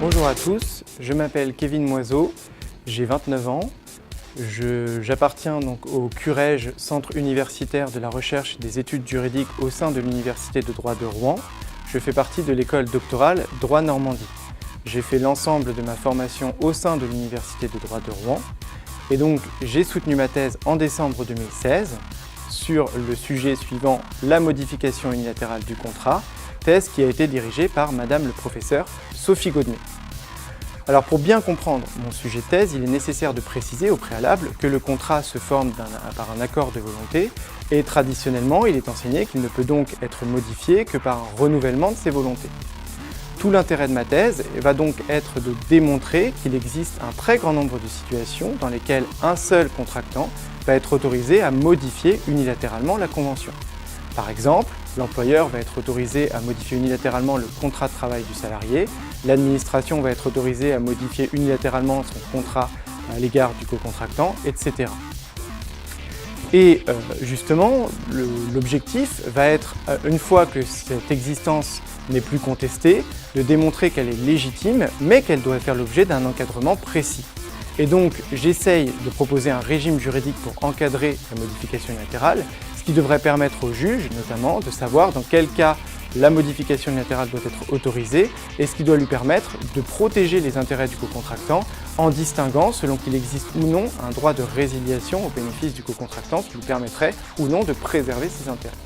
Bonjour à tous, je m'appelle Kevin Moiseau, j'ai 29 ans. J'appartiens donc au CUREJ, Centre universitaire de la recherche et des études juridiques au sein de l'Université de droit de Rouen. Je fais partie de l'école doctorale Droit Normandie. J'ai fait l'ensemble de ma formation au sein de l'Université de droit de Rouen. Et donc j'ai soutenu ma thèse en décembre 2016 sur le sujet suivant la modification unilatérale du contrat, thèse qui a été dirigée par Madame le professeur Sophie Godmet. Alors pour bien comprendre mon sujet de thèse, il est nécessaire de préciser au préalable que le contrat se forme par un accord de volonté et traditionnellement il est enseigné qu'il ne peut donc être modifié que par un renouvellement de ses volontés. Tout l'intérêt de ma thèse va donc être de démontrer qu'il existe un très grand nombre de situations dans lesquelles un seul contractant va être autorisé à modifier unilatéralement la convention. Par exemple, l'employeur va être autorisé à modifier unilatéralement le contrat de travail du salarié, l'administration va être autorisée à modifier unilatéralement son contrat à l'égard du co-contractant, etc. Et justement, l'objectif va être, une fois que cette existence n'est plus contestée, de démontrer qu'elle est légitime, mais qu'elle doit faire l'objet d'un encadrement précis. Et donc, j'essaye de proposer un régime juridique pour encadrer la modification unilatérale, ce qui devrait permettre au juge, notamment, de savoir dans quel cas la modification unilatérale doit être autorisée et ce qui doit lui permettre de protéger les intérêts du co-contractant en distinguant selon qu'il existe ou non un droit de résiliation au bénéfice du co-contractant qui lui permettrait ou non de préserver ses intérêts.